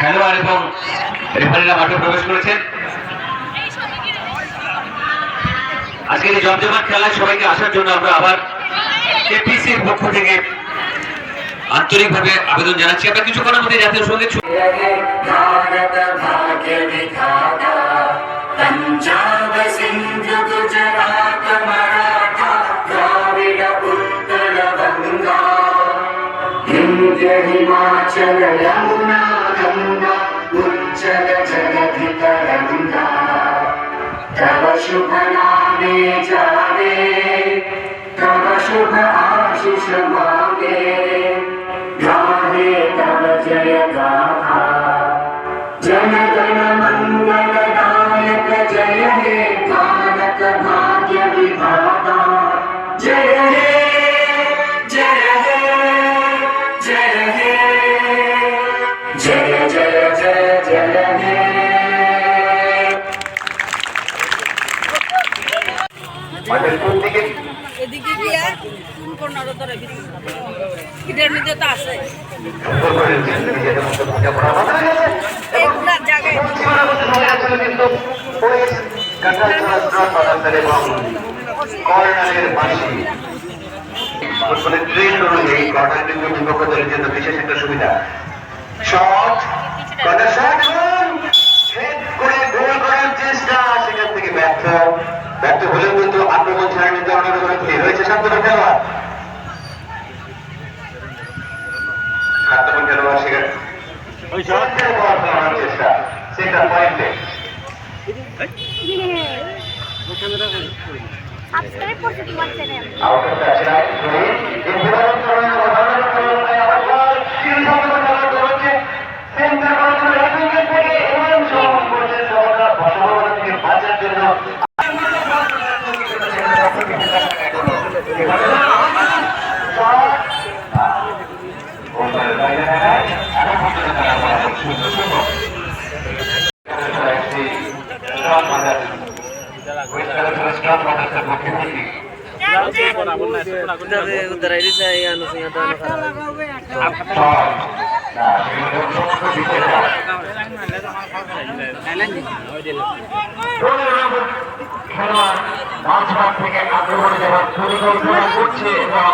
খেলোয়াড় এবং রেফারিরা মাঠে প্রবেশ করেছেন। আজকের এই জমজমাট খেলায় সবাইকে আসার জন্য আমরা আবার কেপিসির পক্ষ থেকে আন্তরিকভাবে আবেদন জানাচ্ছি। আমরা কিছুক্ষণের মধ্যে জাতীয় সঙ্গীত पंजाब सिंध गुजरात मराठा द्राविड उत्कल गंगा विंध्य हिमाचल यमुना गंगा उज्जल जलधि तरंगा तव शुभ नामे जागे तव शुभ आशीष मांगे गाहे तव जय गाथा जन गण मंगलदायक जय हे भारत भाग्य विधाता जय हे जय हे जय हे जय जय जय जय हे এদিকে গিয়া কোন নরদরে এটার মধ্যে তো আছে একটা জায়গায় বিশেষ একটা সুবিধা শট কটা শট এবং হেড করে গোল করার চেষ্টা সেখান থেকে ব্যর্থ হলেও কিন্তু আক্রমণ ছাড়া নিতে অনেক রয়েছে সাতজন খেলোয়াড়। চেষ্টা সেটা পয়েন্টে সাবস্ক্রাইব করতে তোমার চ্যানেল বাঁচার জন্য থেকে আক্রমণে যাওয়ার পরিকল্পনা করছে এবং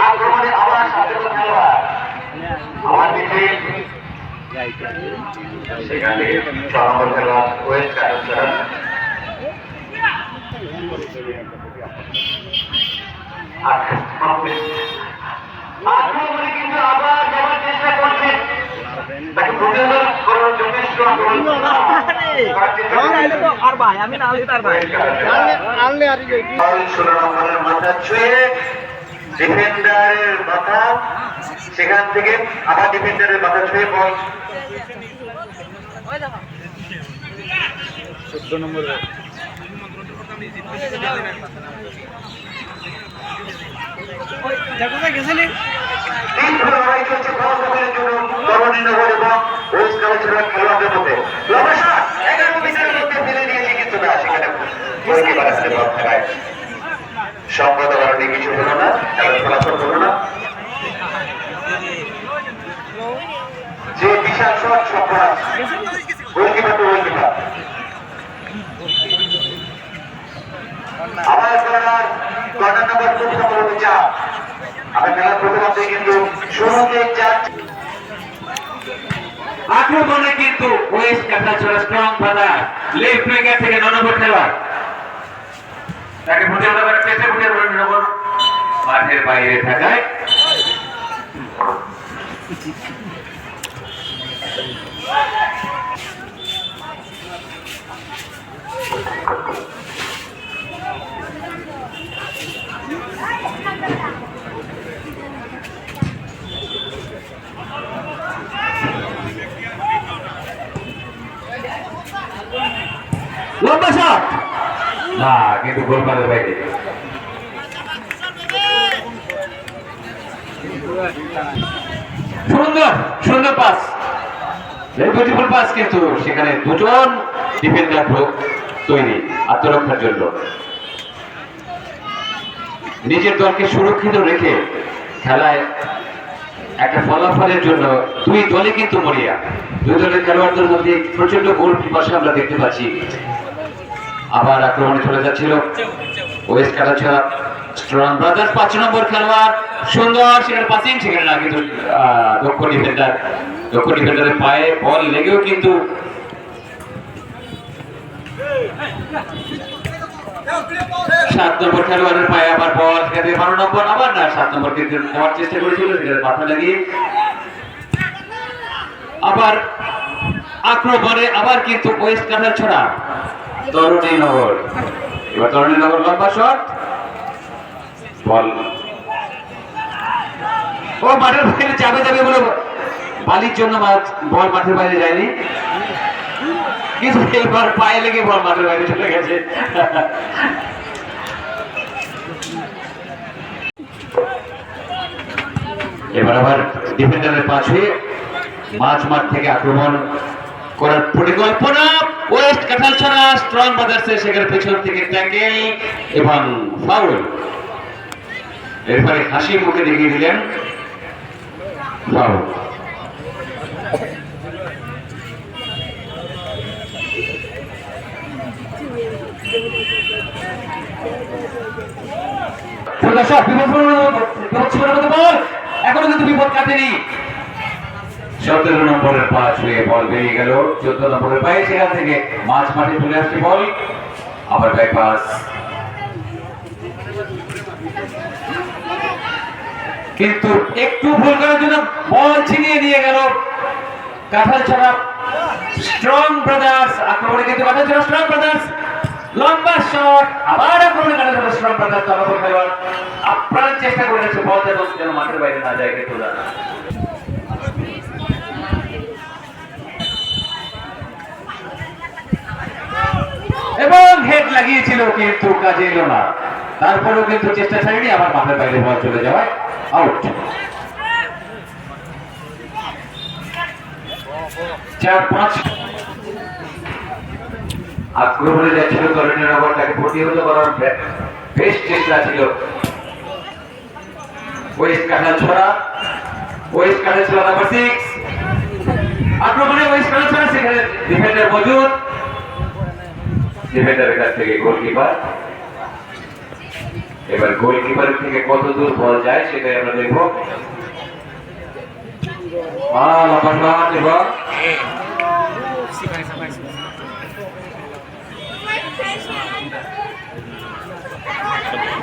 আক্রমণে আবার সাধারণ খেলোয়াড় আমার দিকে সেখানে সরম্বর খেলোয়াড় ওয়েস্ট কাটার আক্রমণে কিন্তু আবার যাওয়ার চেষ্টা করছেন তাকে প্রতিরোধ করার যথেষ্ট মাথা ছুঁয়ে ডিফেন্ডারের মাথা সেখান থেকে আবার ডিফেন্ডারের মাথা ছুঁয়ে বল 14 নম্বর সংগত কারণে কিছু হলো না, ফলাফল হলো না। যে বিশাল shot Sofraz goalkeeper two goalkeeper আবার কর্নার নাম্বার 2 সফল হতে চান। আমরা খেলার প্রথমার্ধে কিন্তু শুরুতে আক্রমণে কিন্তু ওয়েস্ট কাটাছড়া স্ট্রং ফাদার লেফট উইঙ্গার থেকে 9 নম্বর খেলোয়াড় তাকে ফুটে ওঠাবার চেষ্টা ফুটে নম্বর মাঠের বাইরে থাকায় কিন্তু গোলমালের বাইরে। সুন্দর সুন্দর পাস, বিউটিফুল পাস, কিন্তু সেখানে দুজন ডিফেন্ডার তৈরি আত্মরক্ষার জন্য। নিজের দলকে সুরক্ষিত রেখে খেলায় একটা ফলাফলের জন্য দুই দলে কিন্তু মরিয়া। দুই দলের খেলোয়াড়দের মধ্যে প্রচন্ড গোল পিপাসা আমরা দেখতে পাচ্ছি। আবার আক্রমণে চলে যাচ্ছিল ওয়েস্ট কাটাছড়া স্ট্রং ব্রাদার্স। 5 নম্বর খেলোয়াড় সুন্দর সেখানে পাসিং, সেখানে না কিন্তু দক্ষ ডিফেন্ডারের পায়ে বল লেগেও কিন্তু 7 নম্বর খেলোয়াড়ের পায়ে আবার বল, সেখানে 12 নম্বর আবার না 7 নম্বর কিন্তু নেওয়ার চেষ্টা করেছিল, সেখানে মাথা লাগিয়ে আবার আক্রমণে আবার কিন্তু ওয়েস্ট কাটাছড়া তরুণীনগর। এবার তরুণীনগর লম্বা শট, বল ও মাঠের বাইরে যাবে বলে বালির জন্য বল মাঠের বাইরে যায়নি, কিন্তু এবার পায়ে লেগে বল মাঠের বাইরে চলে গেছে। এবার আবার ডিফেন্ডারের পাশে মাঝ মাঠ থেকে আক্রমণ করার পরিকল্পনা ওয়েস্ট কাটাছড়া স্ট্রং ব্রাদার্সের, সেখানে পেছন থেকে ট্যাকেল এবং ফাউল। এরপরে হাসি মুখে দেখিয়ে দিলেন ফাউল। এখনো কিন্তু বিপদ কাটেনি। 17 নম্বরের পাস হয়ে বল বেরিয়ে গেল 14 নম্বরের পায়ে, সেখান থেকে মাঝ মাঠে চলে আসছে বল, আবার ব্যাক পাস, কিন্তু একটু ভুল করার জন্য বল ছিনিয়ে নিয়ে গেল কাঁঠালছড়া স্ট্রং ব্রাদার্স। আক্রমণে কিন্তু কাঁঠালছড়া স্ট্রং ব্রাদার্স, লম্বা শট, আবার আক্রমণে কাঁঠালছড়া স্ট্রং ব্রাদার্স। তখন খেলোয়াড় আপ্রাণ চেষ্টা করেছে বল যেন মাঠের বাইরে না যায়, কিন্তু না। এবং হেড লাগিয়েছিল কিন্তু কাজে এলো না, তারপরেও কিন্তু চেষ্টা ছাড়েনি, আবার মাঠের বাইরে বল চলে যাওয়ায় আউট। 4-5 আক্রমণে যাচ্ছিল তরুণীনগর, তাকে প্রতিহত করার বেশ চেষ্টা ছিল ওয়েস্ট কাটাছড়া নাম্বার 6 আক্রমণে ওয়েস্ট কাটাছড়া, সেখানে ডিফেন্ডার মজুদ, ডিফেন্ডারের কাছ থেকে গোলকিপার। এবার গোলকিপারের থেকে কত দূর বল যায় সেটাই আমরা দেখব।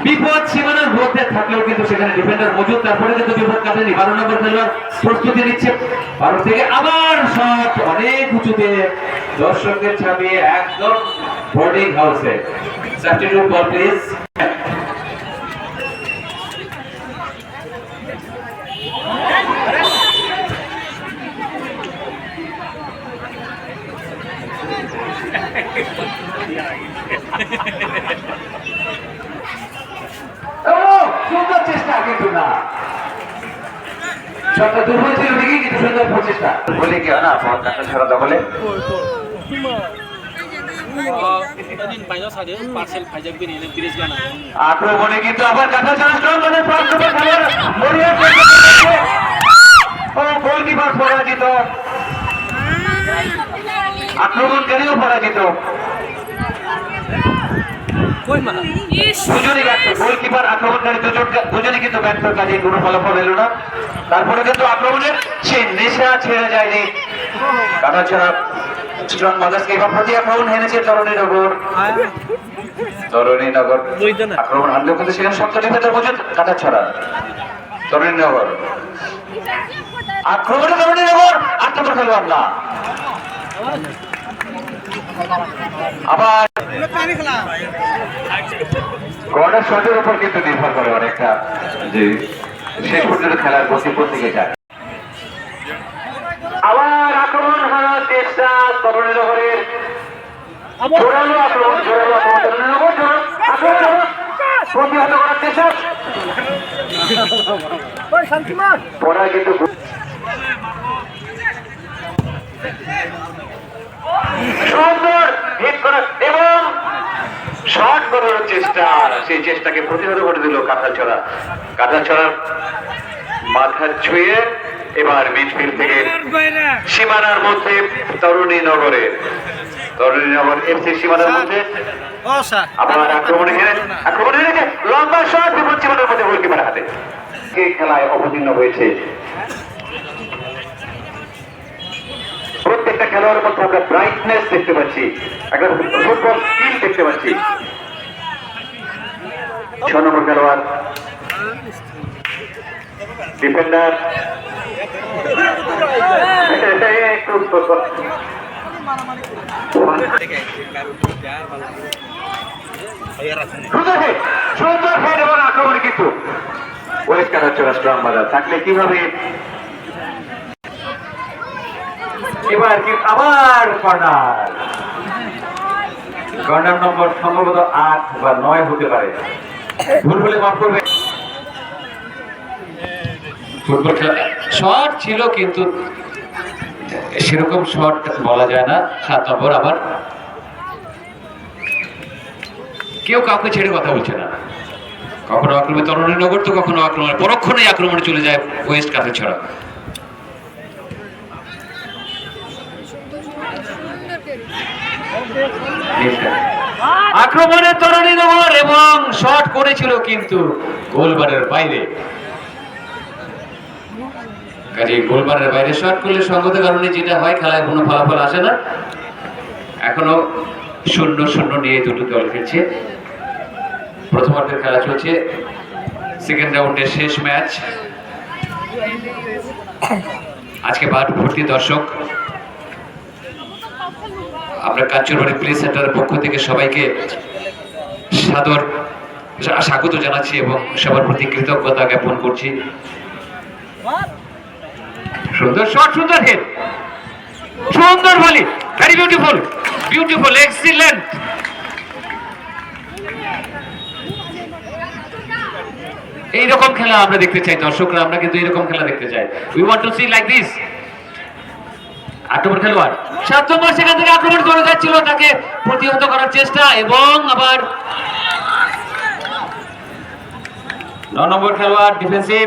বিপদ সীমানার মধ্যে থাকলেও কিন্তু সেখানে ডিফেন্ডার মজুদ, তারপরে কিন্তু বিপদ কাটেনি। 12 নম্বর খেলোয়াড় প্রস্তুতি নিচ্ছে 12 থেকে, আবার শট অনেক উঁচুতে, দর্শকদের ছাপিয়ে একদম বোর্ডিং হাউসে। Substitute ball please. সুন্দর চেষ্টা, কিন্তু না, শটটা দুর্বল ছিল ঠিকই, কিন্তু সুন্দর প্রচেষ্টা। বলে কি হয় না ছাড়া দখলে আক্রমণে কিন্তু আবার গোলকিপার পরাজিত, আক্রমণকারীও পরাজিত, দুজনই ব্যর্থ, গোলকিপার আক্রমণকারী দুজনই কিন্তু ব্যর্থ, কাজে কোনো ফলাফল এলো না। তারপরে কিন্তু আক্রমণের সেই নেশা ছেড়ে যায়নি কাটাছড়া স্ট্রং ব্রাদার্সকে। এবার প্রতি আক্রমণ হেনেছে তরুণীনগর আক্রমণ হানলেও কিন্তু সেখানে শক্ত ডিফেন্ডার মজুদ কাটাছড়া। তরুণীনগর আক্রমণে তরুণীনগর 8 নম্বর খেলোয়াড় না, আবার কর্নার শটের উপর কিন্তু নির্ভর করে অনেকটা, যে শেষ পর্যন্ত খেলার গতি কোন দিকে যায়। আবার আক্রমণ হারার চেষ্টা তরুণীনগরের, জোরালো আক্রমণ তরুণীনগর প্রতিহত করার চেষ্টা পড়া কিন্তু সুন্দর হিট করার এবং শট করার চেষ্টা, সেই চেষ্টাকে প্রতিহত করে দিল কাঁঠালছড়ার মাথা ছুঁয়ে এবার মিডফিল্ড থেকে সীমানার মধ্যে তরুণীনগর এফসি সীমানার মধ্যে আবার আক্রমণে হেরেছে লম্বা শট বিপদ সীমানার মধ্যে গোলকিপারের হাতে। এই খেলায় অবতীর্ণ হয়েছে প্রত্যেকটা খেলোয়াড়ের মধ্যে আমরা ব্রাইটনেস দেখতে পাচ্ছি, একটা ফুটবল স্কিল দেখতে পাচ্ছি। 6 নম্বর খেলোয়াড় ডিফেন্ডার সুন্দর হেড এবং আক্রমণ কিন্তু ওয়েস্ট কাঁঠালছড়া স্ট্রং বাজার থাকলে কিভাবে এবার কি আবার কর্নার নম্বর সম্ভবত 8 বা 9 হতে পারে, ভুল হলে মাফ করবে। ফুটবল খেলা শট ছিল কিন্তু সেরকম শট বলা যায় না। 7 নম্বর আবার কেউ কাউকে ছেড়ে কথা বলছে না, কখনো আক্রমণে তরুণীনগর তো কখনো আক্রমণে পরক্ষণেই আক্রমণে চলে যায় ওয়েস্ট কাঁঠালছড়া। আক্রমণে তরুণীনগর এবং শট করেছিল কিন্তু গোলবারের বাইরে, কাজে গোলবারের বাইরে শট করলে সঙ্গত কারণে যেটা হয় খেলায় কোনো ফলাফল আসে না। এখনো 0-0 নিয়ে দুটো দল খেলছে, প্রথমার্ধের খেলা চলছে, সেকেন্ড রাউন্ডের শেষ ম্যাচ। আজকে মাঠ ভর্তি দর্শক, আমরা কাঞ্চনবাড়ি প্লে সেন্টারের পক্ষ থেকে সবাইকে সাদর স্বাগত জানাচ্ছি এবং সবার প্রতি কৃতজ্ঞতা জ্ঞাপন করছি। সুন্দর শট, সুন্দর হেড, সুন্দর ভলি, ভেরি বিউটিফুল এক্সিলেন্ট। এইরকম খেলা আমরা দেখতে চাই দর্শকরা, আমরা কিন্তু এইরকম খেলা দেখতে চাই। We want to see like this. 8 number খেলোয়াড় 7 নম্বর সেখান থেকে আক্রমণ করে যাচ্ছিল, তাকে প্রতিহত করার চেষ্টা এবং আবার 9 নম্বর খেলোয়াড় ডিফেন্সিভ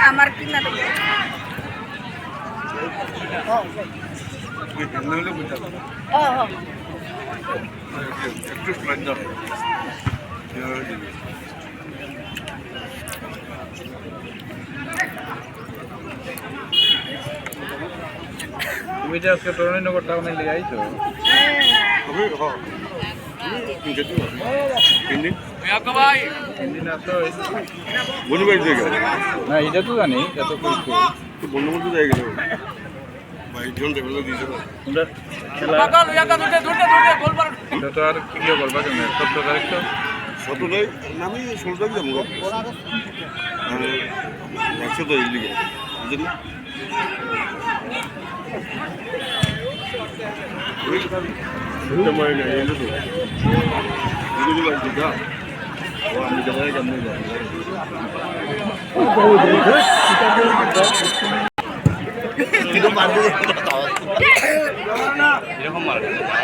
আমার কিনা তুমি যে আজকে তরুণীনগর টাউনে লেগে আইছো না এটা তো জানি এত বন্ধু বন্ধু জায়গা খেলা তো আর কি করবা কেন 17 তারিখ তো 17 আমি 16 তারিখ যাবো 100 তো ইলিগে বুঝলি সময় নেই এলো তো এগুলো বাদ দিদা ও আমি যাই কেমনে যাই কিলো বাদ দিয়ে এরকম মারে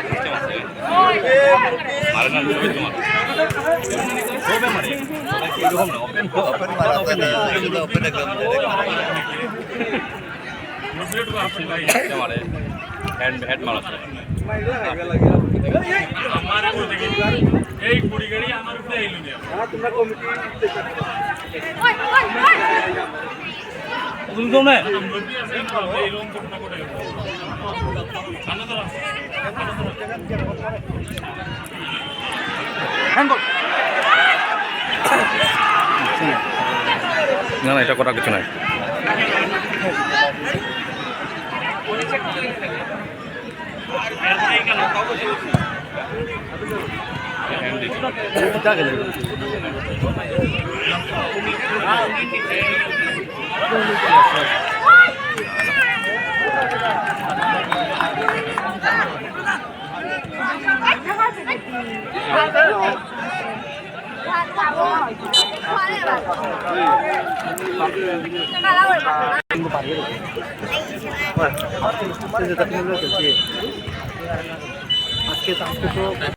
সিস্টেম আছে মারে না সবাই তোমার সবাই মারে এরকম না ওপেন মারা না এগুলো ওপেন একদম মুসলেট তো আসলে মারে হেড মারা আমার উপর দেখি এই কুড়ি গাড়ি আমার উপরে আইলো না তোমরা কমিটি না না এটা করার কিছু নাই আজকে